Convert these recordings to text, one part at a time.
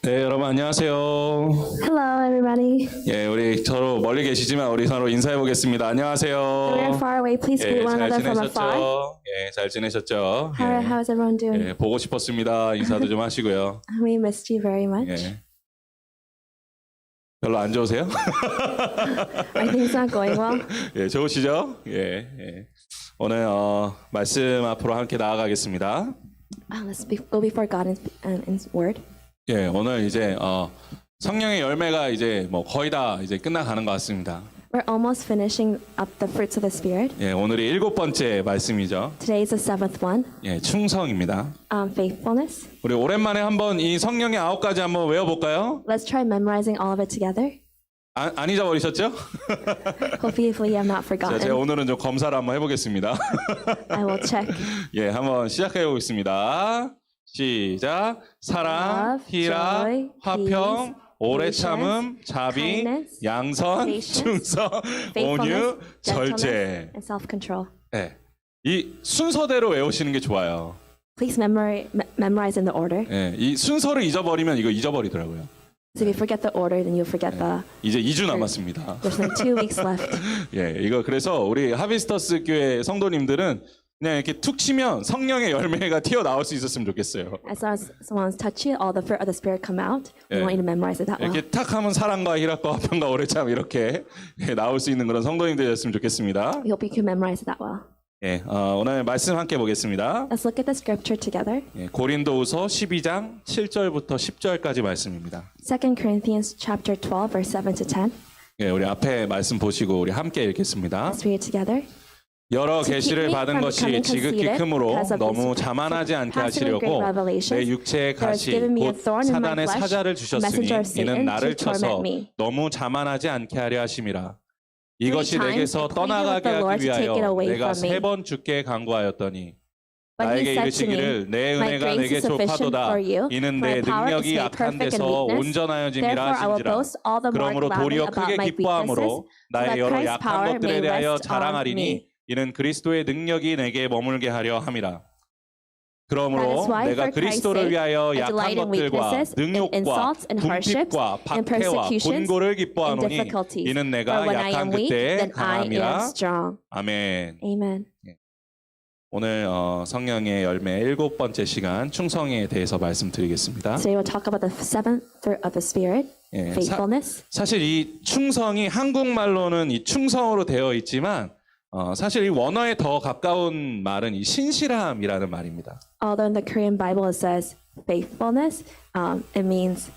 네, 여러분 안녕하세요. Hello, everybody. 예, 우리 서로 멀리 계시지만 우리 서로 인사해 보겠습니다. 안녕녕하세요. We're far away. Please 예, greet one 잘 another from afar. 지내셨죠? 예, 잘 지내셨죠? How's everyone doing? 예, 보고 싶었습니다. 인사도 좀 하시고요. We missed you very much. 예. 별로 안 좋으세요? Are things not going well? 예, 좋으시죠? 예, 예. 오늘 말씀 앞으로 함께 나아가겠습니다. Let's go before God in Word. 예, 오늘 이제 성령의 열매가 이제 뭐 거의 다 이제 끝나가는 것 같습니다. We're almost finishing up the fruits of the Spirit. 예, 오늘이 7번째 말씀이죠. Today is the seventh one. 예, 충성입니다. Faithfulness. 우리 오랜만에 한번 이 성령의 9가지 한번 외워볼까요? Let's try memorizing all of it together. 안 잊어버리셨죠? Hopefully, you have not 제가 forgotten. 오늘은 좀 검사를 한번 해보겠습니다. I will check. 예, 한번 시작해 보겠습니다. 시작. 사랑, Love, 희락, joy, 화평, peace, 오래 patience, 참음, 자비, kindness, 양선, patience, 충성, 온유, faithfulness, 절제. gentleness, and self-control. 예, 이 순서대로 외우시는 게 좋아요. Please memorize in the order. 예, 이 순서를 잊어버리면 이거 잊어버리더라고요. So if you forget the order, then you'll forget the. 이제 2주 남았습니다. There's like 2 weeks left. 예, 이거 그래서 우리 하비스터스 교회 성도님들은 그냥 이렇게 툭 치면 성령의 열매가 튀어나올 수 있었으면 좋겠어요. As long as someone's touch it, all the fruit of the Spirit come out. We Yeah. want you to memorize it that well. 이렇게 탁 하면 사랑과 희락과 화평과 오래참 이렇게 나올 수 있는 그런 성도님들 됐으면 좋겠습니다. We hope you can memorize it that well. 예, 오늘 말씀 함께 보겠습니다. Let's look at the scripture together. 예, 고린도후서 12장 7절부터 10절까지 말씀입니다. 2 Corinthians chapter 12, verse 7 to 10. 예, 우리 앞에 말씀 보시고 우리 함께 읽겠습니다. Let's read it together. 여러 계시를 받은 것이 지극히 크므로 너무 자만하지 않게 하시려고 내 육체의 가시 곧 사단의 사자를 주셨으니 이는 나를 쳐서 너무 자만하지 않게 하려 하심이라. 이것이 내게서 떠나가게 하기 위하여 내가 3번 주께 간구하였더니 나에게 이르시기를 내 은혜가 내게 족하도다. 이는 내 능력이 약한 데서 온전하여짐이라 하신지라. 그러므로 도리어 크게 기뻐함으로 나의 여러 약한 것들에 대하여 자랑하리니 이는 그리스도의 능력이 내게 머물게 하려 함이라. 그러므로 내가 그리스도를 위하여 약한 것들과 능욕과 궁핍과 박해와 곤고를 기뻐하노니 이는 내가 약한 그때에 강함이라. 아멘. Amen. 오늘 성령의 열매 7번째 시간 충성에 대해서 말씀드리겠습니다. Today we'll talk about the seventh fruit of the Spirit, 예, faithfulness. 사실 이 충성이 한국말로는 이 충성으로 되어 있지만 사실 이 원어에 더 가까운 말은 이 신실함이라는 말입니다. Although in the Korean Bible it says faithfulness, it means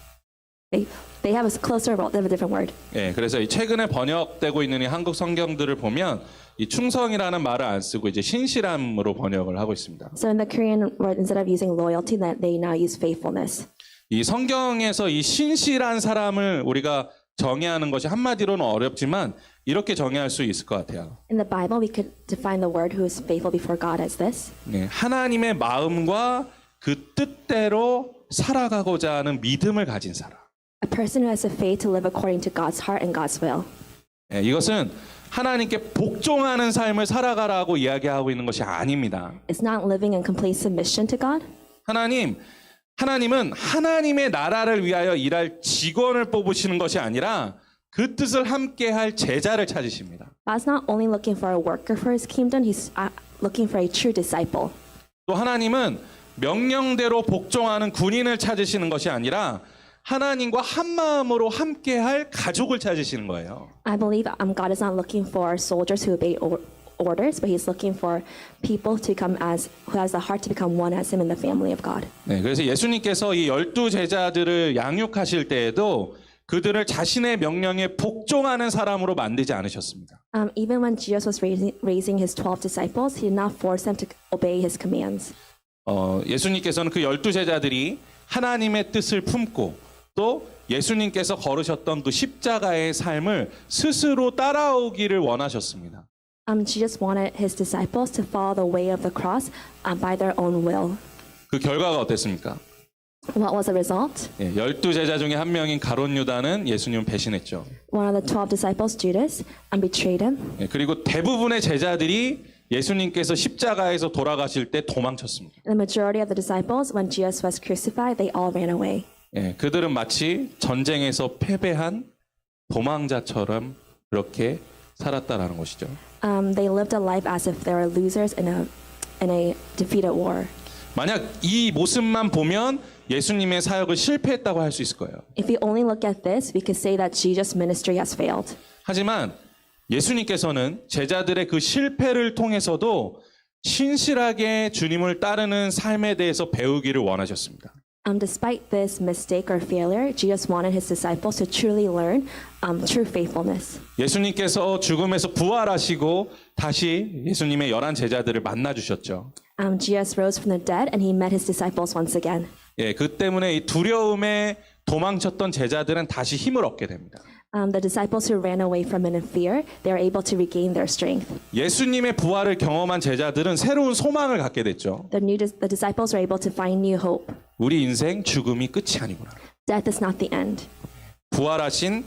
they have a closer, they have a different word. 예, 그래서 이 최근에 번역되고 있는 이 한국 성경들을 보면 이 충성이라는 말을 안 쓰고 이제 신실함으로 번역을 하고 있습니다. So in the Korean word, instead of using loyalty, that they now use faithfulness. 이 성경에서 이 신실한 사람을 우리가 정의하는 것이 한마디로는 어렵지만 이렇게 정의할 수 있을 것 같아요. In the Bible, we could define the word who is faithful before God as this. 네, 하나님의 마음과 그 뜻대로 살아가고자 하는 믿음을 가진 사람. A person who has the faith to live according to God's heart and God's will. 네, 이것은 하나님께 복종하는 삶을 살아가라고 이야기하고 있는 것이 아닙니다. It's not living in complete submission to God. 하나님은 하나님의 나라를 위하여 일할 직원을 뽑으시는 것이 아니라 그 뜻을 함께할 제자를 찾으십니다. God's not only looking for a worker for His kingdom; He's looking for a true disciple. 또 하나님은 명령대로 복종하는 군인을 찾으시는 것이 아니라 하나님과 한 마음으로 함께할 가족을 찾으시는 거예요. I believe God is not looking for soldiers who obey orders, but He's looking for people to come as who has the heart to become one as Him in the family of God. 네, 그래서 예수님께서 이 12 제자들을 양육하실 때에도 그들을 자신의 명령에 복종하는 사람으로 만들지 않으셨습니다. Even when Jesus was raising His 12 disciples, He did not force them to obey His commands. 예수님께서는 그 12 제자들이 하나님의 뜻을 품고 또 예수님께서 걸으셨던 그 십자가의 삶을 스스로 따라오기를 원하셨습니다. Jesus wanted His disciples to follow the way of the cross by their own will. 그 결과가 어땠습니까? What was the result? 12 제자 중에 한 명인 가룟 유다는 예수님을 배신했죠. One of the 12 disciples, Judas, betrayed Him. 그리고 대부분의 제자들이 예수님께서 십자가에서 돌아가실 때 도망쳤습니다. The majority of the disciples, when Jesus was crucified, they all ran away. 예, 그들은 마치 전쟁에서 패배한 도망자처럼 그렇게 살았다라는 것이죠. They lived a life as if they were losers in a defeated war. 만약 이 모습만 보면 예수님의 사역을 실패했다고 할 수 있을 거예요. If we only look at this, we could say that Jesus' ministry has failed. 하지만 예수님께서는 제자들의 그 실패를 통해서도 신실하게 주님을 따르는 삶에 대해서 배우기를 원하셨습니다. Despite this mistake or failure, Jesus wanted his disciples to truly learn true faithfulness. 예수님께서 죽음에서 부활하시고 다시 예수님의 11 제자들을 만나 주셨죠. Jesus rose from the dead and he met his disciples once again. 예, 그 때문에 이 두려움에 도망쳤던 제자들은 다시 힘을 얻게 됩니다. The disciples who ran away from it in fear, they are able to regain their strength. 예수님의 부활을 경험한 제자들은 새로운 소망을 갖게 됐죠. The disciples are able to find new hope. 우리 인생 죽음이 끝이 아니구나. Death is not the end. 부활하신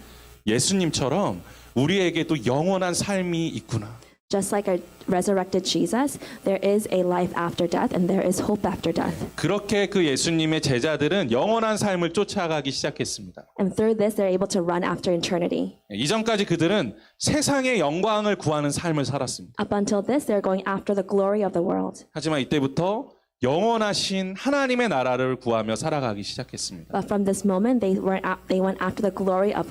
예수님처럼 우리에게도 영원한 삶이 있구나. Just like our resurrected Jesus, there is a life after death and there is hope after death. 그렇게 그 예수님의 제자들은 영원한 삶을 쫓아가기 시작했습니다. And through this, they're able to run after eternity. 이전까지 그들은 세상의 영광을 구하는 삶을 살았습니다. Up until this, they're going after the glory of the world. 하지만 이때부터 영원하신 하나님의 나라를 구하며 살아가기 시작했습니다. But from this moment, they went after the glory of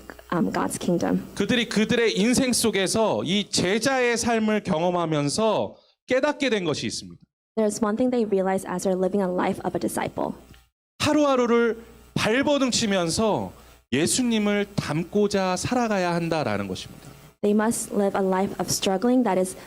God's kingdom. 그들이 그들의 인생 속에서 이 제자의 삶을 경험하면서 깨닫게 된 것이 있습니다. There's one thing they realize as they're living a life of a disciple. 하루하루를 발버둥 치면서 예수님을 닮고자 살아가야 한다라는 것입니다. They must live a life of struggling that is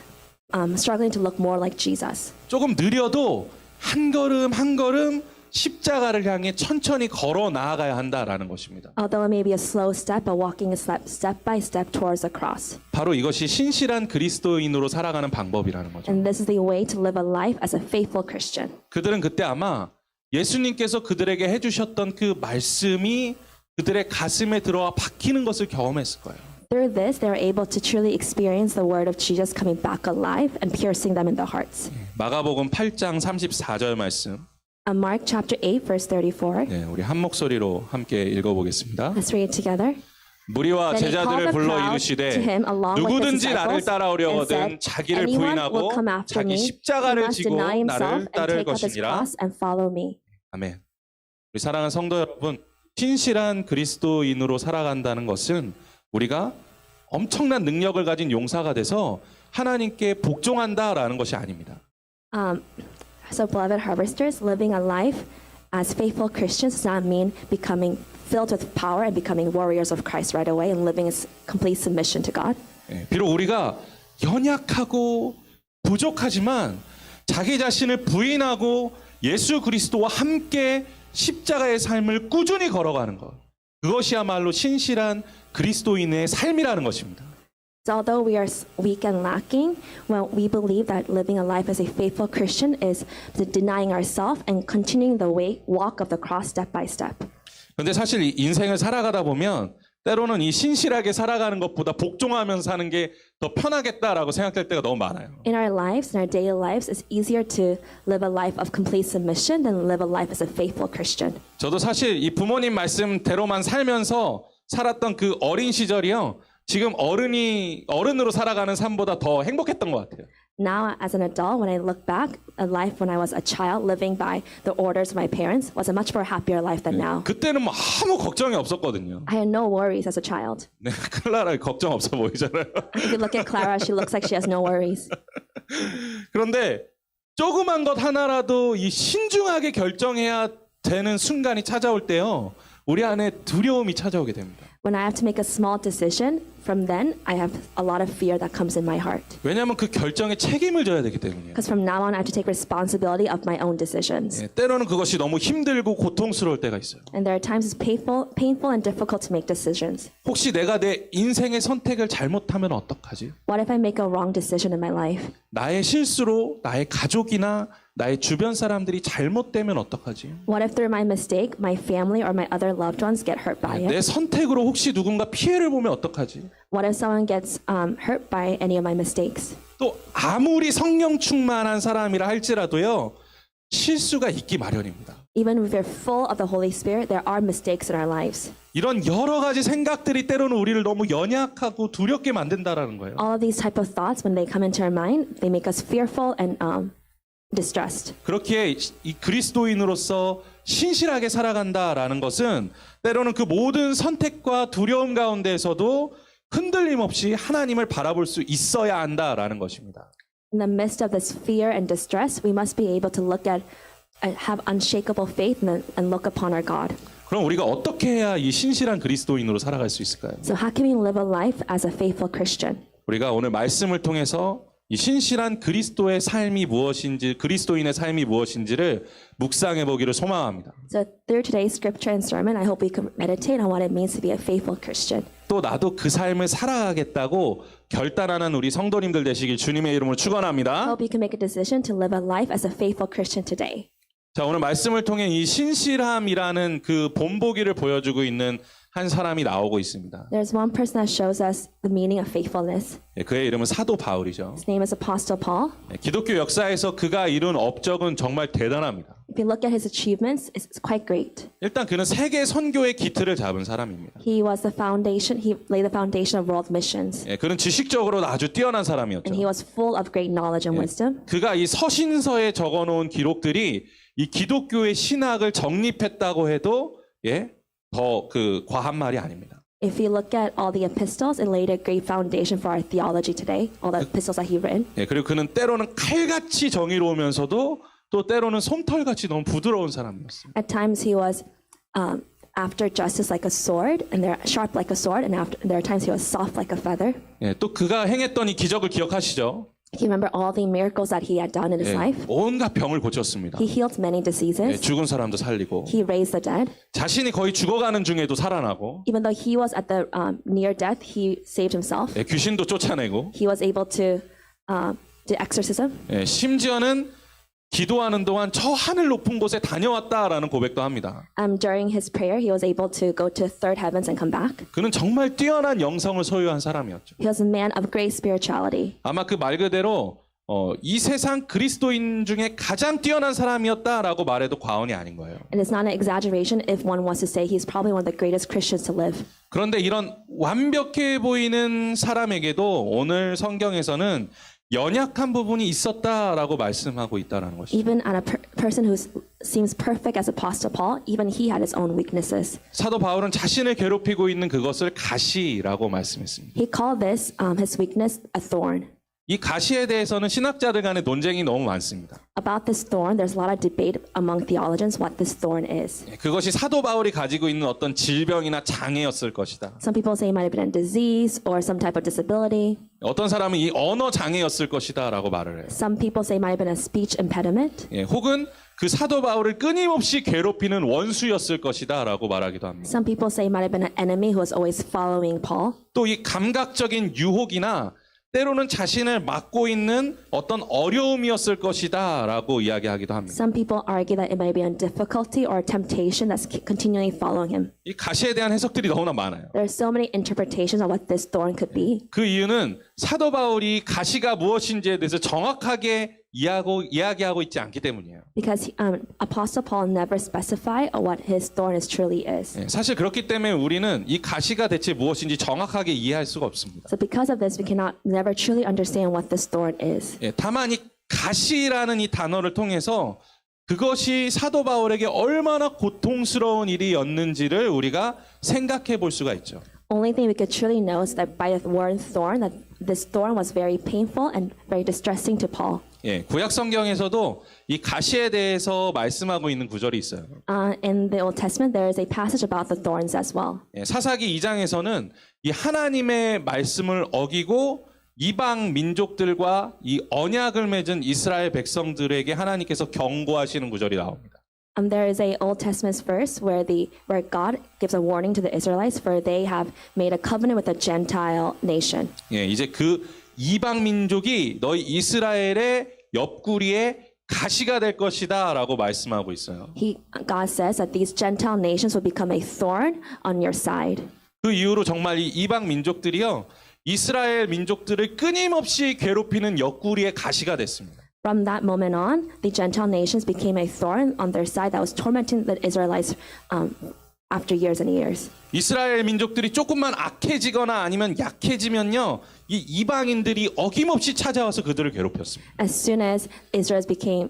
struggling to look more like Jesus. 조금 느려도 한 걸음 한 걸음 십자가를 향해 천천히 걸어 나아가야 한다라는 것입니다. Although it may be a slow step, but walking a step by step towards the cross. 바로 이것이 신실한 그리스도인으로 살아가는 방법이라는 거죠. And this is the way to live a life as a faithful Christian. 그들은 그때 아마 예수님께서 그들에게 해주셨던 그 말씀이 그들의 가슴에 들어와 박히는 것을 경험했을 거예요. Through this, they are able to truly experience the word of Jesus coming back alive and piercing them in the hearts. 마가복음 8장 34절 말씀. Mark chapter 8, verse 34. 네, 우리 한 목소리로 함께 읽어보겠습니다. Let's read it together. 무리와 Then he called 제자들을 the 불러 crowd 이르시되 to him along with his 누구든지 나를 disciples 따라오려거든 and said, 자기를 "Anyone 부인하고 will come after 자기 me, he 십자가를 must 지고 deny himself 나를 and 따를 take up his 것이니라. cross and follow me." 아멘. 우리 사랑하는 성도 여러분, 신실한 그리스도인으로 살아간다는 것은 우리가 엄청난 능력을 가진 용사가 돼서 하나님께 복종한다라는 것이 아닙니다. So, beloved harvesters, living a life as faithful Christians does not mean becoming filled with power and becoming warriors of Christ right away and living in complete submission to God. 예, 비록 우리가 연약하고 부족하지만 자기 자신을 부인하고 예수 그리스도와 함께 십자가의 삶을 꾸준히 걸어가는 것. 그것이야말로 신실한 그리스도인의 삶이라는 것입니다. So although we are weak and lacking, well, we believe that living a life as a faithful Christian is denying ourselves and continuing the walk of the cross step by step. 그런데 사실 이 인생을 살아가다 보면 때로는 이 신실하게 살아가는 것보다 복종하면서 사는 게 더 편하겠다라고 생각할 때가 너무 많아요. In our lives, in our daily lives, it's easier to live a life of complete submission than live a life as a faithful Christian. 저도 사실 이 부모님 말씀대로만 살면서 살았던 그 어린 시절이요. 지금 어른으로 살아가는 삶보다 더 행복했던 것 같아요. Now, as an adult, when I look back, a life when I was a child living by the orders of my parents was a much more happier life than now. 그때는 뭐 아무 걱정이 없었거든요. I had no worries as a child. 네, 클라라 걱정 없어 보이잖아요. If you look at Clara, she looks like she has no worries. 그런데 조그만 것 하나라도 이 신중하게 결정해야 되는 순간이 찾아올 때요. 우리 안에 두려움이 찾아오게 됩니다. When I have to make a small decision, from then I have a lot of fear that comes in my heart. 왜냐하면 그 결정에 책임을 져야 되기 때문이에요. Because from now on, I have to take responsibility of my own decisions. 예, 때로는 그것이 너무 힘들고 고통스러울 때가 있어요. And there are times it's painful and difficult to make decisions. 혹시 내가 내 인생의 선택을 잘못하면 어떡하지? What if I make a wrong decision in my life? 나의 실수로 나의 가족이나 나의 주변 사람들이 잘못되면 어떡하지? What if through my mistake, my family or my other loved ones get hurt by 내 it? 선택으로 혹시 누군가 피해를 보면 어떡하지? What if someone gets hurt by any of my mistakes? 또 아무리 성령 충만한 사람이라 할지라도요. 실수가 있기 마련입니다. Even if we're full of the Holy Spirit, there are mistakes in our lives. 이런 여러 가지 생각들이 때로는 우리를 너무 연약하고 두렵게 만든다라는 거예요. All of these type of thoughts, when they come into our mind, they make us fearful and distressed. 그렇기에 이 그리스도인으로서 신실하게 살아간다라는 것은 때로는 그 모든 선택과 두려움 가운데에서도 흔들림 없이 하나님을 바라볼 수 있어야 한다라는 것입니다. In the midst of this fear and distress, we must be able to look at and have unshakable faith and look upon our God. 그럼 우리가 어떻게 해야 이 신실한 그리스도인으로 살아갈 수 있을까요? So how can we live a life as a faithful Christian? 우리가 오늘 말씀을 통해서 이 신실한 그리스도의 삶이 무엇인지, 그리스도인의 삶이 무엇인지를 묵상해 보기를 소망합니다. So through today's scripture and sermon, I hope we can meditate on what it means to be a faithful Christian. 또 나도 그 삶을 살아가겠다고 결단하는 우리 성도님들 되시길 주님의 이름으로 I 축원합니다. hope you can make a decision to live a life as a faithful Christian today. 자, 오늘 말씀을 통해 이 신실함이라는 그 본보기를 보여주고 있는 한 사람이 나오고 있습니다. There's one person that shows us the meaning of faithfulness. 그의 이름은 사도 바울이죠. His name is Apostle Paul. 기독교 역사에서 그가 이룬 업적은 정말 대단합니다. If you look at his achievements, it's quite great. 일단 그는 세계 선교의 기틀을 잡은 사람입니다. He was the foundation. He laid the foundation of world missions, 그는 지식적으로 아주 뛰어난 and he 사람이었죠. was full of great knowledge and wisdom. 그가 이 서신서에 적어놓은 기록들이 이 기독교의 신학을 정립했다고 해도 더 그 과한 말이 아닙니다. If you look at all the epistles, it laid a great foundation for our theology today. All the epistles that he written. 그리고 그는 때로는 칼같이 정의로우면서도 또 때로는 솜털같이 너무 부드러운 사람이었습니다. At times he was after justice like a sword, and they're sharp like a sword, and there are times he was soft like a feather. 또 그가 행했던 이 기적을 기억하시죠? You remember all the miracles that he had done in his life? 온갖 병을 고쳤습니다. He healed many diseases. 죽은 사람도 살리고 He raised the dead. 자신이 거의 죽어가는 중에도 살아나고 Even though he was at the near death, he saved himself. 귀신도 쫓아내고 He was able to do exorcism. 심지어는 기도하는 동안 저 하늘 높은 곳에 다녀왔다라는 고백도 합니다. During his prayer, he was able to go to third heavens and come back. 그는 정말 뛰어난 영성을 소유한 사람이었죠. He was a man of great spirituality. 아마 그 말 그대로 이 세상 그리스도인 중에 가장 뛰어난 사람이었다라고 말해도 과언이 아닌 거예요. And it's not an exaggeration if one wants to say he's probably one of the greatest Christians to live. 그런데 이런 완벽해 보이는 사람에게도 오늘 성경에서는 연약한 부분이 있었다라고 말씀하고 있다라는 것이죠. Even at a person who seems perfect as Apostle Paul, even he had his own weaknesses. 사도 바울은 자신을 괴롭히고 있는 그것을 가시라고 말씀했습니다. He called this his weakness a thorn. 이 가시에 대해서는 신학자들 간의 논쟁이 너무 많습니다. About this thorn, there's a lot of debate among theologians what this thorn is. 그것이 사도 바울이 가지고 있는 어떤 질병이나 장애였을 것이다. Some people say it might have been a disease or some type of disability. 어떤 사람은 이 언어 장애였을 것이다라고 말을 해요. Some people say it might have been a speech impediment. 혹은 그 사도 바울을 끊임없이 괴롭히는 원수였을 것이다라고 말하기도 합니다. Some people say it might have been an enemy who was always following Paul. 또 이 감각적인 유혹이나 때로는 자신을 막고 있는 어떤 어려움이었을 것이다라고 이야기하기도 합니다. Some people argue that it might be a difficulty or a temptation that's continually following him. 이 가시에 대한 해석들이 너무나 많아요. There are so many interpretations of what this thorn could be. 그 이유는 사도 바울이 가시가 무엇인지에 대해서 정확하게 이야기하고 있지 않기 때문이에요. Because Apostle Paul never specified what his thorn is truly is. 사실 그렇기 때문에 우리는 이 가시가 대체 무엇인지 정확하게 이해할 수가 없습니다. So because of this, we cannot never truly understand what this thorn is. 다만 이 가시라는 이 단어를 통해서 그것이 사도 바울에게 얼마나 고통스러운 일이었는지를 우리가 생각해 볼 수가 있죠. Only thing we could truly know is that by the word thorn, that this thorn was very painful and very distressing to Paul. 구약 성경에서도 이 가시에 대해서 말씀하고 있는 구절이 있어요. In the Old Testament, there is a passage about the thorns as well. 사사기 2장에서는 이 하나님의 말씀을 어기고 이방 민족들과 이 언약을 맺은 이스라엘 백성들에게 하나님께서 경고하시는 구절이 나옵니다. There is a Old Testament verse where God gives a warning to the Israelites for they have made a covenant with a Gentile nation. 이제 그 이방 민족이 너희 이스라엘의 옆구리에 가시가 될 것이다라고 말씀하고 있어요. God says that these Gentile nations will become a thorn on your side. 그 이후로 정말 이 이방 민족들이요, 이스라엘 민족들을 끊임없이 괴롭히는 옆구리의 가시가 됐습니다. From that moment on, the Gentile nations became a thorn on their side that was tormenting the Israelites after years and years. 이스라엘 민족들이 조금만 악해지거나 아니면 약해지면요, 이 이방인들이 어김없이 찾아와서 그들을 괴롭혔습니다. As soon as Israel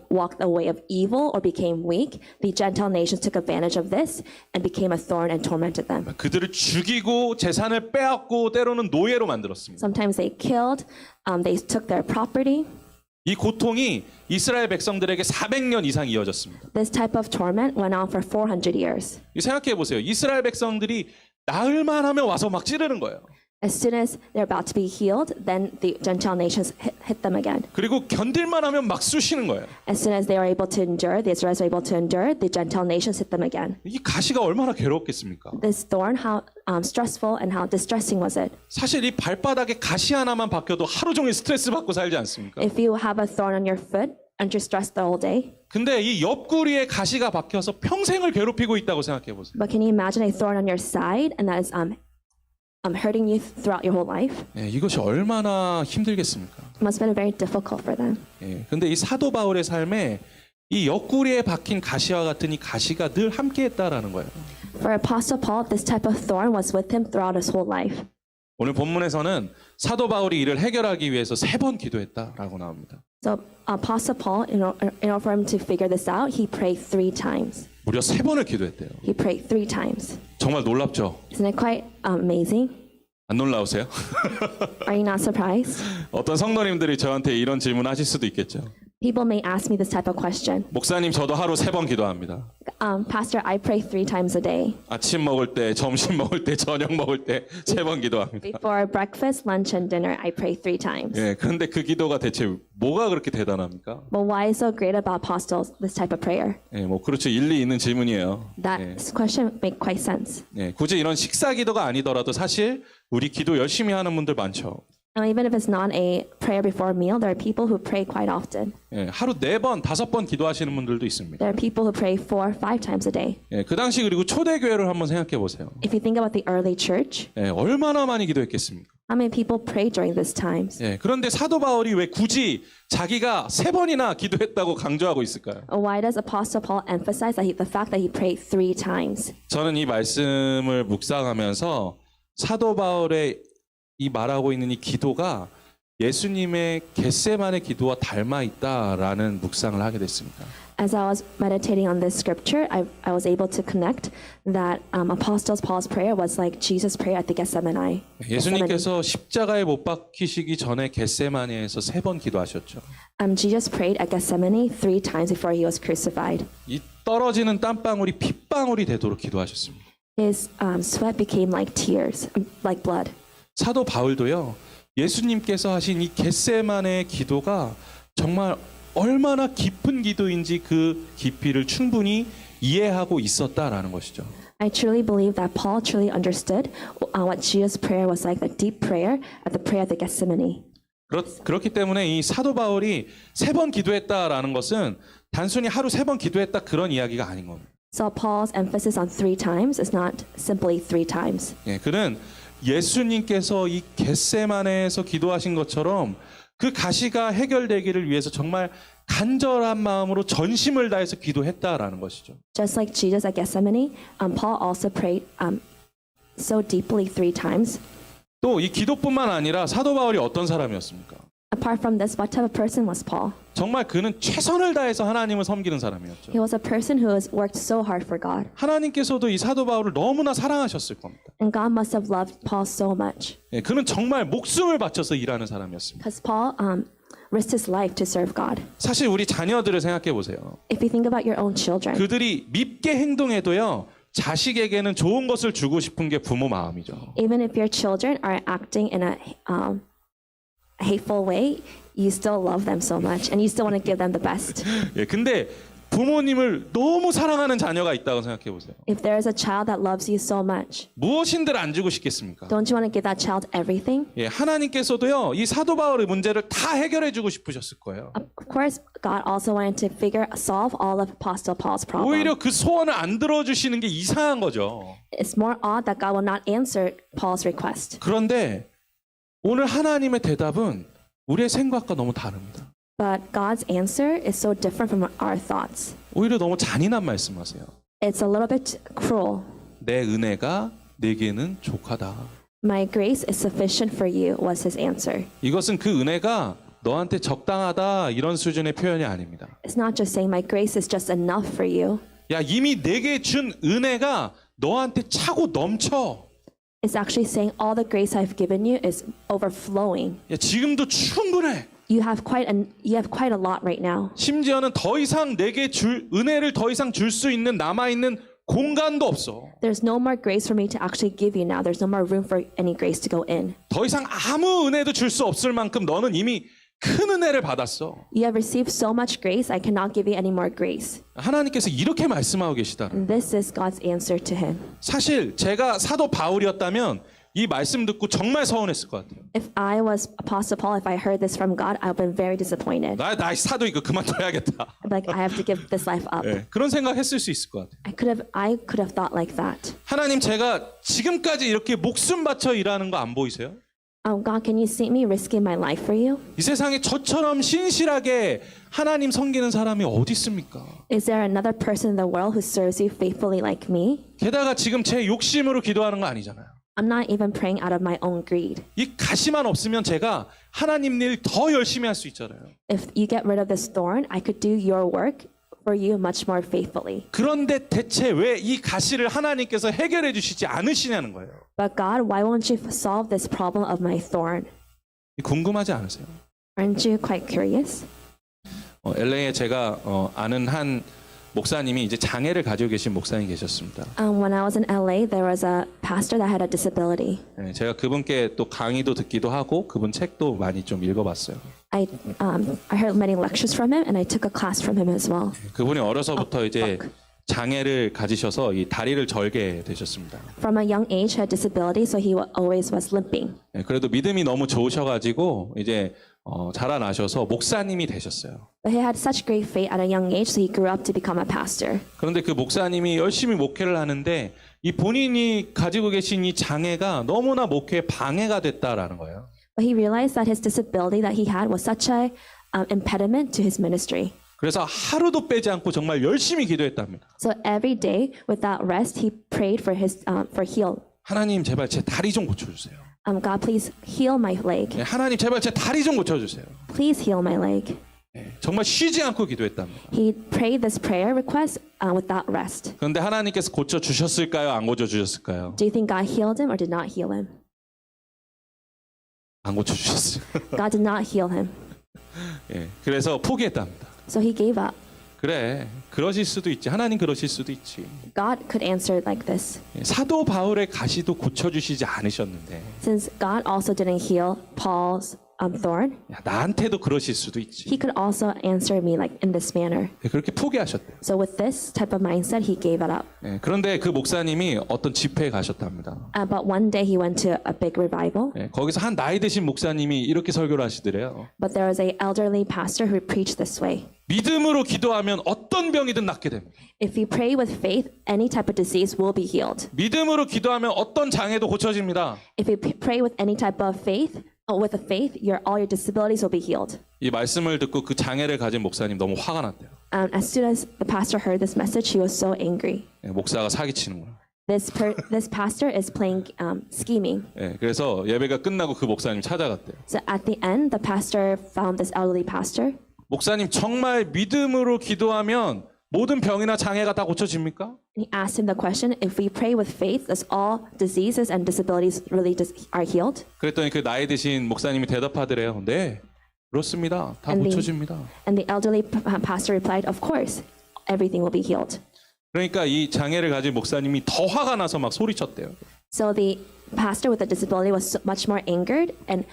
walked the way of evil or became weak, the Gentile nations took advantage of this and became a thorn and tormented them. 그들을 죽이고 재산을 빼앗고 때로는 노예로 만들었습니다. Sometimes they killed, they took their property. 이 고통이 이스라엘 백성들에게 400년 이상 이어졌습니다. This type of torment went on for 400 years. 생각해 보세요. 이스라엘 백성들이 나을만 하면 와서 막 찌르는 거예요. As soon as they're about to be healed, then the Gentile nations hit them again. 그리고 견딜만 하면 막 쑤시는 거예요. As soon as they are able to endure, the Israelites are able to endure, the Gentile nations hit them again. 이 가시가 얼마나 괴롭겠습니까? This thorn, how stressful and how distressing was it? 사실 이 발바닥에 가시 하나만 박혀도 하루 종일 스트레스 받고 살지 않습니까? If you have a thorn on your foot, aren't you stressed the whole day? 근데 이 옆구리에 가시가 박혀서 평생을 괴롭히고 있다고 생각해 보세요. But can you imagine a thorn on your side and that is hurting you throughout your whole life? 이것이 얼마나 힘들겠습니까? It must have been very difficult for them. 근데 이 사도 바울의 삶에 이 옆구리에 박힌 가시와 같은 이 가시가 늘 함께했다라는 거예요. For Apostle Paul, this type of thorn was with him throughout his whole life. 오늘 본문에서는 사도 바울이 이를 해결하기 위해서 3번 기도했다라고 나옵니다. So Apostle Paul, in order for him to figure this out, he prayed 3 times. 무려 3번을 기도했대요. He prayed 3 times. 정말 놀랍죠? Isn't it quite amazing? 안 놀라우세요? Are you not surprised? 어떤 성도님들이 저한테 이런 질문하실 수도 있겠죠. People may ask me this type of question. 목사님, 저도 하루 3번 기도합니다. Pastor, I pray 3 times a day. 아침 먹을 때, 점심 먹을 때, 저녁 먹을 때 3번 기도합니다. Before breakfast, lunch, and dinner, I pray 3 times. 그런데 그 기도가 대체 뭐가 그렇게 대단합니까? But why is so great about apostles this type of prayer? 그렇죠. 일리 있는 질문이에요. That question make quite sense. 굳이 이런 식사 기도가 아니더라도 사실 우리 기도 열심히 하는 분들 많죠. And even if it's not a prayer before a meal, there are people who pray quite often. 하루 4번, 5번 기도하시는 분들도 있습니다. There are people who pray 4, 5 times a day. 그 당시 그리고 초대교회를 한번 생각해 보세요. If you think about the early church, 얼마나 많이 기도했겠습니까? how many people prayed during these times? 그런데 사도 바울이 왜 굳이 자기가 3번이나 기도했다고 강조하고 있을까요? Why does Apostle Paul emphasize that the fact that he prayed 3 times? 저는 이 말씀을 묵상하면서 사도 바울의 이 말하고 있는 이 기도가 예수님의 겟세마네 기도와 닮아 있다라는 묵상을 하게 됐습니다. As I was meditating on this scripture, I was able to connect that Apostle Paul's prayer was like Jesus' prayer at the Gethsemane. 예수님께서 십자가에 못 박히시기 전에 겟세마네에서 3번 기도하셨죠. Jesus prayed at Gethsemane 3 times before he was crucified. 이 떨어지는 땀방울이 핏방울이 되도록 기도하셨습니다. His sweat became like tears, like blood. 사도 바울도요, 예수님께서 하신 이 겟세마네의 기도가 정말 얼마나 깊은 기도인지 그 깊이를 충분히 이해하고 있었다라는 것이죠. I truly believe that Paul truly understood what Jesus' prayer was like, the deep prayer at the prayer of the Gethsemane. 그렇기 때문에 이 사도 바울이 3번 기도했다라는 것은 단순히 하루 3번 기도했다 그런 이야기가 아닌 겁니다. So Paul's emphasis on 3 times is not simply 3 times. 그는 예수님께서 이 겟세마네에서 기도하신 것처럼 그 가시가 해결되기를 위해서 정말 간절한 마음으로 전심을 다해서 기도했다라는 것이죠. Just like Jesus at Gethsemane, Paul also prayed so deeply 3 times. 또 이 기도뿐만 아니라 사도 바울이 어떤 사람이었습니까? Apart from this, what type of person was Paul? 정말 그는 최선을 다해서 하나님을 섬기는 사람이었죠. He was a person who has worked so hard for God. 하나님께서도 이 사도 바울을 너무나 사랑하셨을 겁니다. And God must have loved Paul so much. 그는 정말 목숨을 바쳐서 일하는 사람이었습니다. Because Paul risked his life to serve God. 사실 우리 자녀들을 생각해 보세요. If you think about your own children, 그들이 밉게 행동해도요, 자식에게는 좋은 것을 주고 싶은 게 부모 마음이죠. even if your children are acting in a hateful way, you still love them so much, and you still want to give them the best. 근데 부모님을 너무 사랑하는 자녀가 있다고 생각해 보세요. If there is a child that loves you so much, 무엇인들 안 주고 싶겠습니까? don't you want to give that child everything? 예, 하나님께서도요, 이 사도 바울의 문제를 다 해결해 주고 싶으셨을 거예요. Of course, God also wanted to solve all of Apostle Paul's 오히려 problems. 그 소원을 안 들어주시는 게 이상한 거죠. It's more odd that God will not answer Paul's request. 그런데 오늘 하나님의 대답은 우리의 생각과 너무 다릅니다. But God's answer is so different from our thoughts. 오히려 너무 잔인한 말씀하세요. It's a little bit cruel. 내 은혜가 내게는 족하다. My grace is sufficient for you was his answer. 이것은 그 은혜가 너한테 적당하다 이런 수준의 표현이 아닙니다. It's not just saying my grace is just enough for you. 야, 이미 내게 준 은혜가 너한테 차고 넘쳐. It's actually saying all the grace I've given you is overflowing. 야, 지금도 충분해. You have quite a lot right now. 심지어는 더 이상 내게 줄 은혜를 더 이상 줄 수 있는 남아 있는 공간도 없어. There's no more grace for me to actually give you now. There's no more room for any grace to go in. 더 이상 아무 은혜도 줄 수 없을 만큼 너는 이미 큰 은혜를 받았어. You have received so much grace, I cannot give you any more grace. 하나님께서 이렇게 말씀하고 계시다. And this is God's answer to him. 사실 제가 사도 바울이었다면 이 말씀 듣고 정말 서운했을 것 같아요. If I was Apostle Paul, if I heard this from God, I would have been very disappointed. 나 사도 이거 그만둬야겠다. I'd be like, I have to give this life up. 네, 그런 생각했을 수 있을 것 같아요. I could have thought like that. 하나님, 제가 지금까지 이렇게 목숨 바쳐 일하는 거 안 보이세요? God, can you see me risking my life for you? 이 세상에 저처럼 신실하게 하나님 섬기는 사람이 어디 있습니까? Is there another person in the world who serves you faithfully like me? 게다가 지금 제 욕심으로 기도하는 거 아니잖아요. I'm not even praying out of my own greed. 이 가시만 없으면 제가 하나님 일 더 열심히 할 수 있잖아요. If you get rid of this thorn, I could do your work for you much more faithfully. 그런데 대체 왜 이 가시를 하나님께서 해결해 주시지 않으시냐는 거예요. But God, why won't you solve this problem of my thorn? 궁금하지 않으세요? Aren't you quite curious? LA에 제가 아는 한 목사님이 이제 장애를 가지고 계신 목사님이 계셨습니다. When I was in LA, there was a pastor that had a disability. 네, 제가 그분께 또 강의도 듣기도 하고 그분 책도 많이 좀 읽어봤어요. I heard many lectures from him, and I took a class from him as well. 그분이 어려서부터 이제 장애를 가지셔서 이 다리를 절게 되셨습니다. From a young age, had disability, so he always was limping. 네, 그래도 믿음이 너무 좋으셔가지고 이제 자라나셔서 목사님이 되셨어요. But he had such great faith at a young age, so he grew up to become a pastor. 그런데 그 목사님이 열심히 목회를 하는데 이 본인이 가지고 계신 이 장애가 너무나 목회에 방해가 됐다라는 거예요. But he realized that his disability that he had was such a impediment to his ministry. 그래서 하루도 빼지 않고 정말 열심히 기도했답니다. So every day, without rest, he prayed for heal. 하나님, 제발 제 다리 좀 고쳐주세요. God, please heal my leg. 네, 하나님, 제발 제 다리 좀 고쳐주세요. Please heal my leg. 네, 정말 쉬지 않고 기도했답니다. He prayed this prayer request without rest. 그런데 하나님께서 고쳐주셨을까요? 안 고쳐주셨을까요? Do you think God healed him or did not heal him? 안 고쳐주셨어요. God did not heal him. 예, 그래서 포기했답니다. So he gave up. 그래, 그러실 수도 있지. 하나님 그러실 수도 있지. God could answer like this. 예, 사도 바울의 가시도 고쳐주시지 않으셨는데 Since God also didn't heal Paul's thorn, 야, 나한테도 그러실 수도 있지. he could also answer me like in this manner. 예, 그렇게 포기하셨대요. So with this type of mindset, he gave it up. 예, 그런데 그 목사님이 어떤 집회에 가셨답니다. But one day he went to a big revival. 예, 거기서 한 나이 드신 목사님이 이렇게 설교를 하시더래요. But there was an elderly pastor who preached this way. 믿음으로 기도하면 어떤 병이든 낫게 됩니다. If you pray with faith, any type of disease will be healed. 믿음으로 기도하면 어떤 장애도 고쳐집니다. If you pray with any type of faith, with a faith, all your disabilities will be healed. 이 말씀을 듣고 그 장애를 가진 목사님 너무 화가 났대요. As soon as the pastor heard this message, he was so angry. 예, 목사가 사기치는구나. This pastor is playing scheming. 예, 그래서 예배가 끝나고 그 목사님 찾아갔대요. So at the end, the pastor found this elderly pastor. 목사님, 정말 믿음으로 기도하면 모든 병이나 장애가 다 고쳐집니까? And he asked him the question, if we pray with faith, does all diseases and disabilities really are healed? 그랬더니 그 나이 드신 목사님이 대답하더래요. 네, 그렇습니다. 다 And 고쳐집니다. And the elderly pastor replied, of course, everything will be healed. 그러니까 이 장애를 가진 목사님이 더 화가 나서 막 소리쳤대요. So the pastor with the disability was much more angered and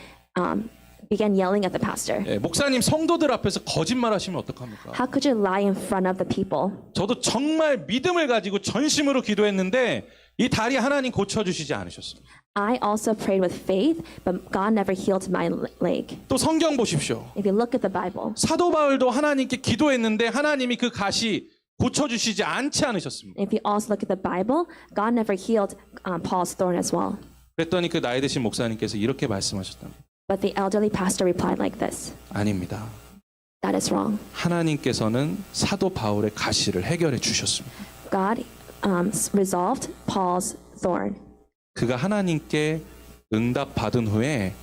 began yelling at the pastor. 예, 목사님 성도들 앞에서 거짓말하시면 어떡합니까? How could you lie in front of the people? 저도 정말 믿음을 가지고 전심으로 기도했는데 이 다리 하나님 고쳐주시지 않으셨습니다. I also prayed with faith, but God never healed my leg. 또 성경 보십시오. If you look at the Bible, 사도 바울도 하나님께 기도했는데 하나님이 그 가시 고쳐주시지 않지 않으셨습니다. if you also look at the Bible, God never healed Paul's thorn as well. 그랬더니 그 나이 드신 목사님께서 이렇게 말씀하셨답니다. But the elderly pastor replied like this: 아닙니다. that is wrong. 하나님께서는 사도 바울의 가시를 해결해 주셨습니다. God resolved Paul's thorn. 그가 하나님께 응답 받은 후에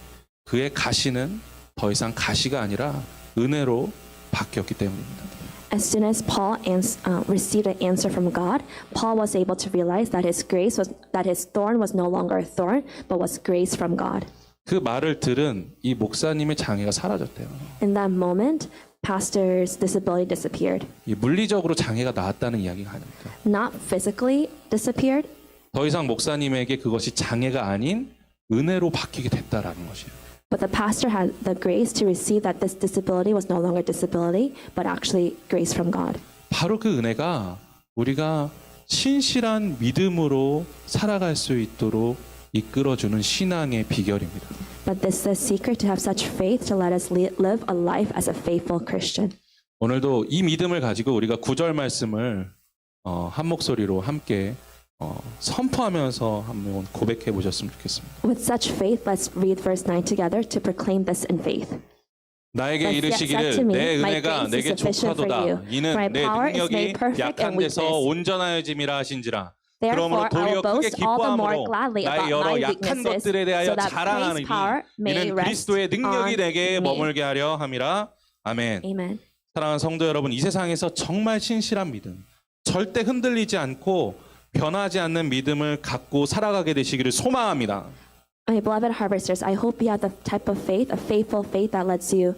그의 가시는 더 이상 가시가 아니라 은혜로 바뀌었기 때문입니다. As soon as Paul received an answer from God, Paul was able to realize that his thorn was no longer a thorn, but was grace from God. 그 말을 들은 이 목사님의 장애가 사라졌대요. In that moment, pastor's disability disappeared. 이 물리적으로 장애가 나았다는 이야기가 아닙니다. Not physically disappeared, 더 이상 목사님에게 그것이 장애가 아닌 은혜로 바뀌게 됐다라는 것이에요. but the pastor had the grace to receive that this disability was no longer disability, but actually grace from God. 바로 그 은혜가 우리가 신실한 믿음으로 살아갈 수 있도록 이끌어주는 신앙의 비결입니다. But this is the secret to have such faith to let us live a life as a faithful Christian. 오늘도 이 믿음을 가지고 우리가 구절 말씀을 한 목소리로 함께 선포하면서 한번 고백해 보셨으면 좋겠습니다. With such faith, let's read verse 9 together to proclaim this in faith. 나에게 Said to 이르시기를 me, 내 "My 은혜가 grace is 내게 sufficient for 족하도다. you. 이는 My 내 power is 능력이 made perfect 약한 in 데서 weakness. 온전하여짐이라 하신지라. Therefore, 그러므로 I 도리어 will 크게 boast all the more 기뻐함으로 gladly 나의 about 여러 my 약한 weaknesses, 것들에 대하여 so that 자랑하느니 Christ's power may 이는 rest 그리스도의 능력이 on 내게 me. 머물게 하려 함이라. 아멘. Amen. 사랑하는 성도 여러분, 이 세상에서 정말 신실한 믿음, 절대 흔들리지 않고 변하지 않는 믿음을 갖고 살아가게 되시기를 소망합니다. My beloved harvesters, I hope you have the type of faith, a faithful faith that lets you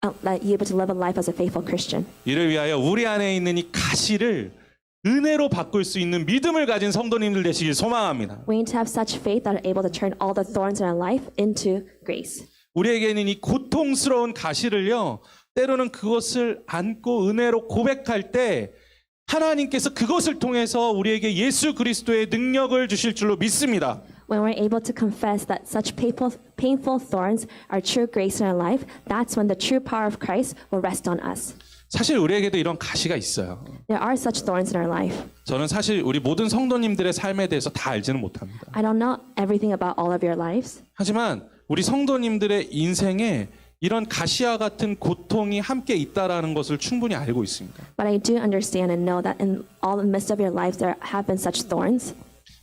able to live a life as a faithful Christian. 이를 위하여 우리 안에 있는 이 가시를 은혜로 바꿀 수 있는 믿음을 가진 성도님들 되시길 소망합니다. We need to have such faith that are able to turn all the thorns in our life into grace. 우리에게 있는 이 고통스러운 가시를요, 때로는 그것을 안고 은혜로 고백할 때 하나님께서 그것을 통해서 우리에게 예수 그리스도의 능력을 주실 줄로 믿습니다. When we're able to confess that such painful thorns are true grace in our life, that's when the true power of Christ will rest on us. 사실 우리에게도 이런 가시가 있어요. There are such thorns in our life. 저는 사실 우리 모든 성도님들의 삶에 대해서 다 알지는 못합니다. I don't know everything about all of your lives, 하지만 우리 성도님들의 인생에 이런 가시와 같은 고통이 함께 있다라는 것을 충분히 알고 있습니다. but I do understand and know that in all the midst of your lives there have been such thorns.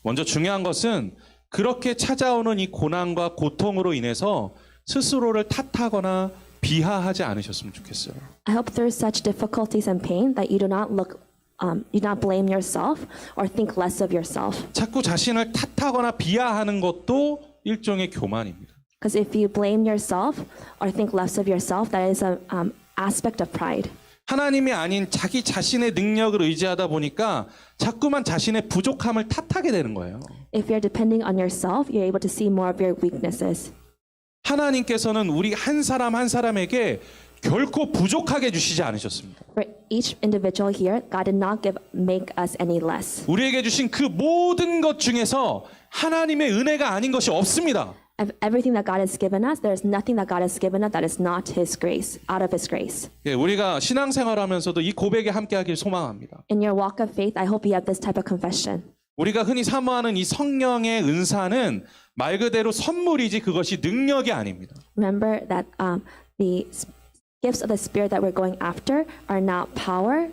먼저 중요한 것은 그렇게 찾아오는 이 고난과 고통으로 인해서 스스로를 탓하거나 비하하지 않으셨으면 좋겠어요. I hope through such difficulties and pain that you do not blame yourself or think less of yourself. 자꾸 자신을 탓하거나 비하하는 것도 일종의 교만입니다. Because if you blame yourself or think less of yourself, that is an aspect of pride. 하나님이 아닌 자기 자신의 능력을 의지하다 보니까 자꾸만 자신의 부족함을 탓하게 되는 거예요. If you're depending on yourself, you're able to see more of your weaknesses. 하나님께서는 우리 한 사람 한 사람에게 결코 부족하게 주시지 않으셨습니다. For each individual here, God did not make us any less. 우리에게 주신 그 모든 것 중에서 하나님의 은혜가 아닌 것이 없습니다. Of everything that God has given us, there is nothing that God has given us that is not His grace, out of His grace. 예, 우리가 신앙생활하면서도 이 고백에 함께하길 소망합니다. In your walk of faith, I hope you have this type of confession. 우리가 흔히 사모하는 이 성령의 은사는 말 그대로 선물이지 그것이 능력이 아닙니다. Remember that the gifts of the Spirit that we're going after are not power,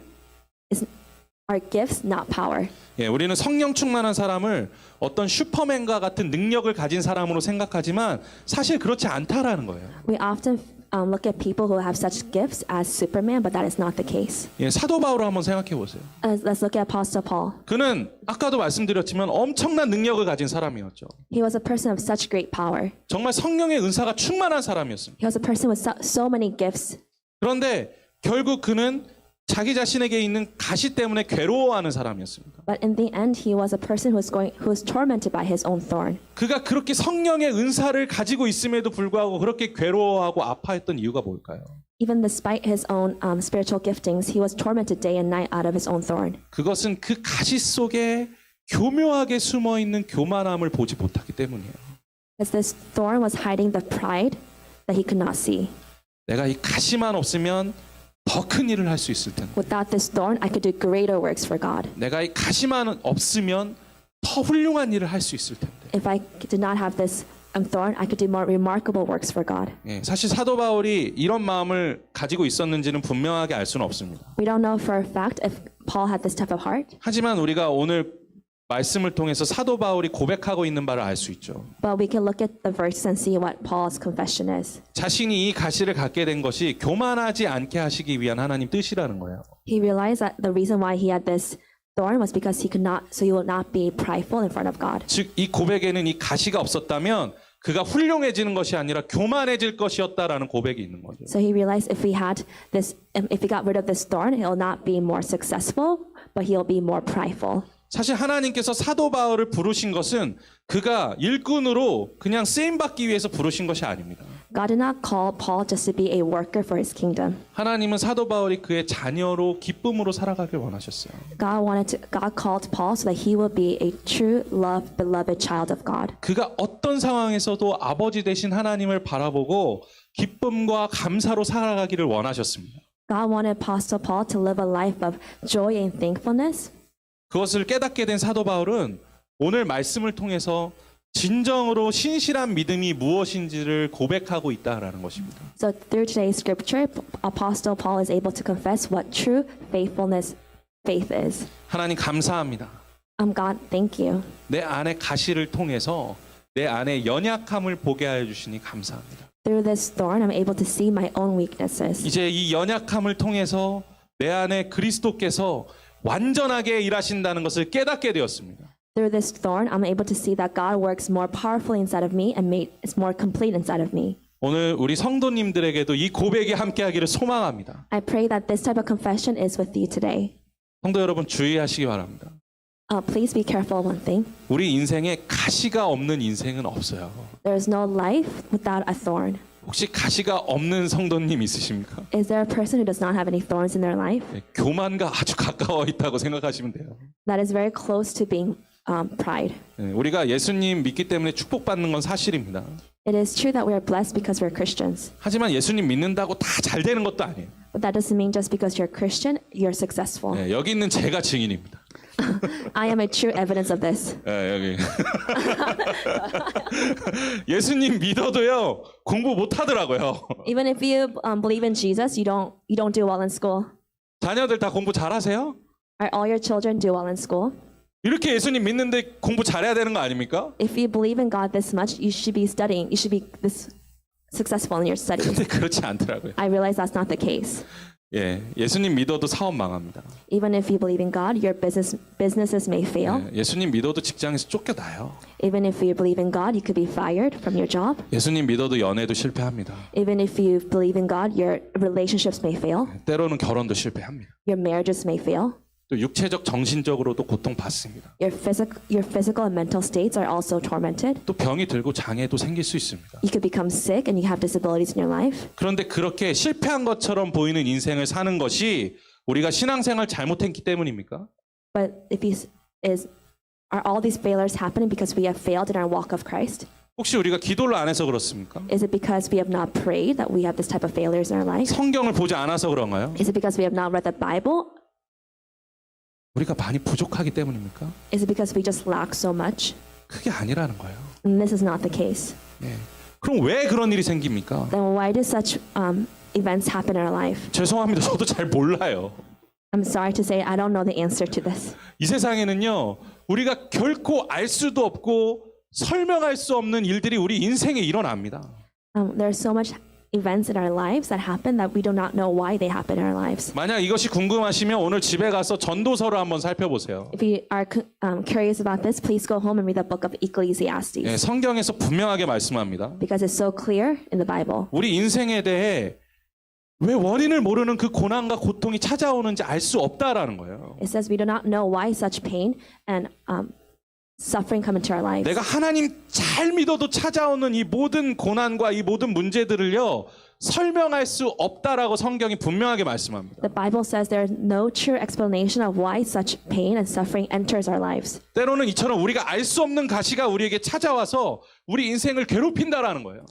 are gifts, not power. 예, 우리는 성령 충만한 사람을 어떤 슈퍼맨과 같은 능력을 가진 사람으로 생각하지만 사실 그렇지 않다라는 거예요. We often look at people who have such gifts as Superman, but that is not the case. 예, 사도 바울을 한번 생각해 보세요. Let's look at Apostle Paul. 그는 아까도 말씀드렸지만 엄청난 능력을 가진 사람이었죠. He was a person of such great power. 정말 성령의 은사가 충만한 사람이었습니다. He was a person with so many gifts. 그런데 결국 그는 자기 자신에게 있는 가시 때문에 괴로워하는 사람이었습니다. But in the end, he was a person who was tormented by his own thorn. 그가 그렇게 성령의 은사를 가지고 있음에도 불구하고 그렇게 괴로워하고 아파했던 이유가 뭘까요? Even despite his own spiritual giftings, he was tormented day and night out of his own thorn. 그것은 그 가시 속에 교묘하게 숨어 있는 교만함을 보지 못하기 때문이에요. As this thorn was hiding the pride that he could not see. 내가 이 가시만 없으면 더 큰 일을 할 수 있을 텐데. Without this thorn, I could do greater works for God. 내가 이 가시만 없으면 더 훌륭한 일을 할 수 있을 텐데. If I did not have this thorn, I could do more remarkable works for God. 예, 사실 사도 바울이 이런 마음을 가지고 있었는지는 분명하게 알 수는 없습니다. We don't know for a fact if Paul had this type of heart. 하지만 우리가 오늘 말씀을 통해서 사도 바울이 고백하고 있는 바를 알 수 있죠. But we can look at the verses and see what Paul's confession is. 자신이 이 가시를 갖게 된 것이 교만하지 않게 하시기 위한 하나님 뜻이라는 거예요. He realized that the reason why he had this thorn was because so he would not be prideful in front of God. 즉 이 고백에는 이 가시가 없었다면 그가 훌륭해지는 것이 아니라 교만해질 것이었다라는 고백이 있는 거죠. So he realized if he got rid of this thorn, he'll not be more successful, but he'll be more prideful. 사실 하나님께서 사도 바울을 부르신 것은 그가 일꾼으로 그냥 쓰임 받기 위해서 부르신 것이 아닙니다. God did not call Paul just to be a worker for his kingdom. 하나님은 사도 바울이 그의 자녀로 기쁨으로 살아가길 원하셨어요. God called Paul so that he would be a true, loved, beloved child of God. 그가 어떤 상황에서도 아버지 되신 하나님을 바라보고 기쁨과 감사로 살아가기를 원하셨습니다. God wanted Apostle Paul to live a life of joy and thankfulness. 그것을 깨닫게 된 사도 바울은 오늘 말씀을 통해서 진정으로 신실한 믿음이 무엇인지를 고백하고 있다라는 것입니다. So through today's scripture, Apostle Paul is able to confess what true faith is. 하나님 감사합니다. God, thank you. 내 안의 가시를 통해서 내 안의 연약함을 보게 하여 주시니 감사합니다. Through this thorn, I'm able to see my own weaknesses. 이제 이 연약함을 통해서 내 안에 그리스도께서 완전하게 일하신다는 것을 깨닫게 되었습니다. Through this thorn, I'm able to see that God works more powerfully inside of me and is more complete inside of me. 오늘 우리 성도님들에게도 이 고백이 함께하기를 소망합니다. I pray that this type of confession is with you today. 성도 여러분 주의하시기 바랍니다. Please be careful of one thing. 우리 인생에 가시가 없는 인생은 없어요. There is no life without a thorn. 혹시 가시가 없는 성도님 있으십니까? Is there a person who does not have any thorns in their life? 교만과 아주 가까워 있다고 생각하시면 돼요. That is very close to being pride. 우리가 예수님 믿기 때문에 축복받는 건 사실입니다. It is true that we are blessed because we're Christians. 하지만 예수님 믿는다고 다 잘 되는 것도 아니에요. But that doesn't mean just because you're Christian, you're successful. 여기 있는 제가 증인입니다. I am a true evidence of this. 여기. 예수님 믿어도요 공부 못 하더라고요. Even if you believe in Jesus, you don't do well in school. 자녀들 다 공부 잘하세요? Are all your children do well in school? 이렇게 예수님 믿는데 공부 잘해야 되는 거 아닙니까? If you believe in God this much, you should be studying. You should be this successful in your studies. 근데 그렇지 않더라고요. I realize that's not the case. 예수님 믿어도 사업 망합니다. Even if you believe in God, your businesses may fail. 예수님 믿어도 직장에서 쫓겨나요. Even if you believe in God, you could be fired from your job. 예수님 믿어도 연애도 실패합니다. Even if you believe in God, your relationships may fail. 때로는 결혼도 실패합니다. Your marriages may fail. 또 육체적, 정신적으로도 고통받습니다. Your physical and mental states are also tormented. 또 병이 들고 장애도 생길 수 있습니다. You could become sick and you have disabilities in your life. 그런데 그렇게 실패한 것처럼 보이는 인생을 사는 것이 우리가 신앙생활 잘못했기 때문입니까? But are all these failures happening because we have failed in our walk of Christ? 혹시 우리가 기도를 안 해서 그렇습니까? Is it because we have not prayed that we have this type of failures in our life? 성경을 보지 않아서 그런가요? Is it because we have not read the Bible? 우리가 많이 부족하기 때문입니까? Is it because we just lack so much? 그게 아니라는 거예요. And this is not the case. 그럼 왜 그런 일이 생깁니까? Then why do such events happen in our life? 죄송합니다. 저도 잘 몰라요. I'm sorry to say I don't know the answer to this. 이 세상에는요, 우리가 결코 알 수도 없고 설명할 수 없는 일들이 우리 인생에 일어납니다. There's so much events in our lives that happen that we do not know why they happen in our lives. 만약 이것이 궁금하시면 오늘 집에 가서 전도서를 한번 살펴보세요. If you are curious about this, please go home and read the book of Ecclesiastes. 성경에서 분명하게 말씀합니다. Because it's so clear in the Bible. 우리 인생에 대해 왜 원인을 모르는 그 고난과 고통이 찾아오는지 알 수 없다라는 거예요. It says we do not know why such pain and suffering come into our lives. 내가 하나님 잘 믿어도 찾아오는 이 모든 고난과 이 모든 문제들을요, 설명할 수 없다라고 성경이 분명하게 말씀합니다. The Bible says there is no true explanation of why such pain and suffering enters our lives. 때로는 이처럼 우리가 알 수 없는 가시가 우리에게 찾아와서 우리 인생을 괴롭힌다라는 거예요.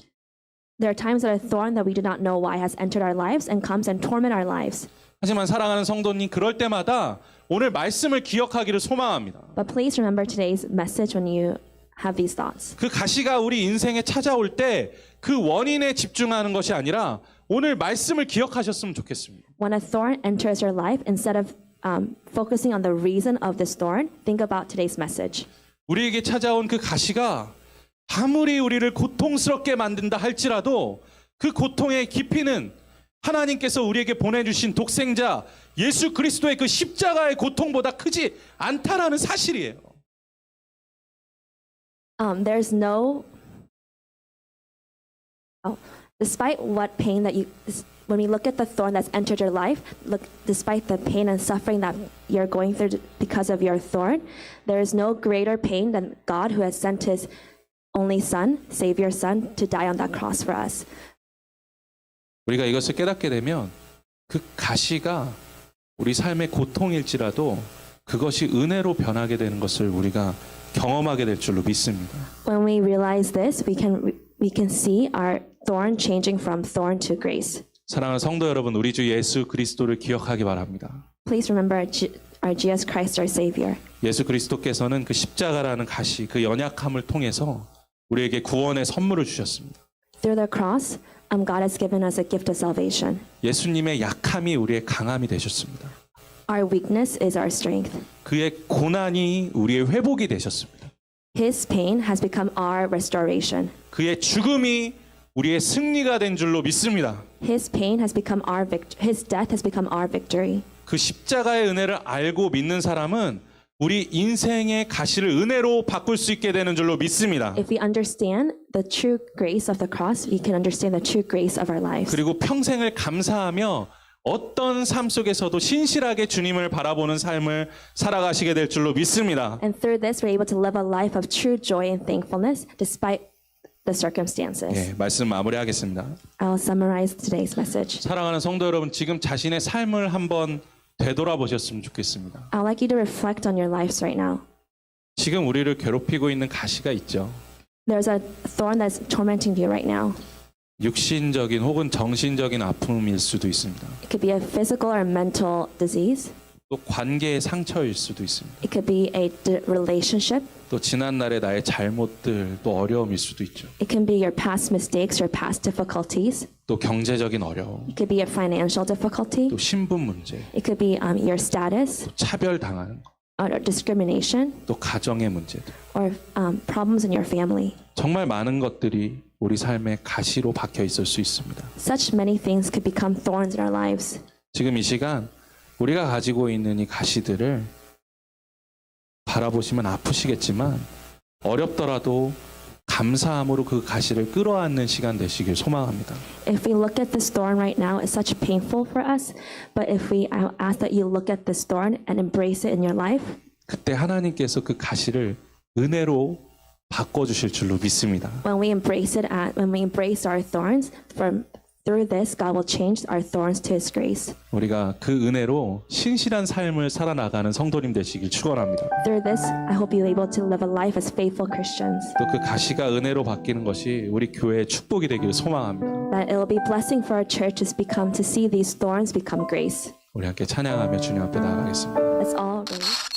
There are times that a thorn that we do not know why has entered our lives and comes and torment our lives. 하지만 사랑하는 성도님, 그럴 때마다 오늘 말씀을 기억하기를 소망합니다. But please remember today's message when you have these thoughts. 그 가시가 우리 인생에 찾아올 때 그 원인에 집중하는 것이 아니라 오늘 말씀을 기억하셨으면 좋겠습니다. When a thorn enters your life, instead of focusing on the reason of this thorn, think about today's message. 우리에게 찾아온 그 가시가 아무리 우리를 고통스럽게 만든다 할지라도 그 고통의 깊이는 하나님께서 우리에게 보내주신 독생자 예수 그리스도의 그 십자가의 고통보다 크지 않다라는 사실이에요. There's no despite what pain that when we look at the thorn that's entered your life, despite the pain and suffering that you're going through because of your thorn, there is no greater pain than God who has sent his only son, Savior son, to die on that cross for us. 우리가 이것을 깨닫게 되면 그 가시가 우리 삶의 고통일지라도 그것이 은혜로 변하게 되는 것을 우리가 경험하게 될 줄로 믿습니다. When we realize this, we can see our thorn changing from thorn to grace. 사랑하는 성도 여러분, 우리 주 예수 그리스도를 기억하기 바랍니다. Please remember our Jesus Christ, our Savior. 예수 그리스도께서는 그 십자가라는 가시, 그 연약함을 통해서 우리에게 구원의 선물을 주셨습니다. Through the cross, God has given us a gift of salvation. 예수님의 약함이 우리의 강함이 되셨습니다. Our weakness is our strength. 그의 고난이 우리의 회복이 되셨습니다. His pain has become our restoration. 그의 죽음이 우리의 승리가 된 줄로 믿습니다. His pain has become His death has become our victory. 그 십자가의 은혜를 알고 믿는 사람은 우리 인생의 가시를 은혜로 바꿀 수 있게 되는 줄로 믿습니다. If we understand the true grace of the cross, we can understand the true grace of our lives. 그리고 평생을 감사하며 어떤 삶 속에서도 신실하게 주님을 바라보는 삶을 살아가시게 될 줄로 믿습니다. And through this, we're able to live a life of true joy and thankfulness despite the circumstances. 예, 말씀 마무리하겠습니다. I'll summarize today's message. 사랑하는 성도 여러분, 지금 자신의 삶을 한번 되돌아보셨으면 좋겠습니다. I'd like you to reflect on your lives right now. 지금 우리를 괴롭히고 있는 가시가 있죠. There's a thorn that's tormenting you right now. 육신적인 혹은 정신적인 아픔일 수도 있습니다. It could be a physical or mental disease. 또 관계의 상처일 수도 있습니다. It could be a relationship. 또 지난날의 나의 잘못들, 또 어려움일 수도 있죠. It can be your past mistakes or past difficulties. 또 경제적인 어려움, It could be a financial difficulty. 또 신분 문제, It could be your status 또 차별당하는 것, or discrimination 또 가정의 문제들. or problems in your family. 정말 많은 것들이 우리 삶의 가시로 박혀 있을 수 있습니다. Such many things could become thorns in our lives. 지금 이 시간 우리가 가지고 있는 이 가시들을 바라보시면 아프시겠지만 어렵더라도 감사함으로 그 가시를 끌어안는 시간 되시길 소망합니다. If we look at this thorn right now, it's such painful for us. But if I ask that you look at this thorn and embrace it in your life, 그때 하나님께서 그 가시를 은혜로 바꿔주실 줄로 믿습니다. when we embrace our thorns, through this, God will change our thorns to His grace. 우리가 그 은혜로 신실한 삶을 살아나가는 성도님 되시길 축원합니다. Through this, I hope you're able to live a life as faithful Christians. 또 그 가시가 은혜로 바뀌는 것이 우리 교회의 축복이 되기를 소망합니다. That it will be blessing for our church to see these thorns become grace. 우리 함께 찬양하며 주님 앞에 나아가겠습니다. Let's all raise.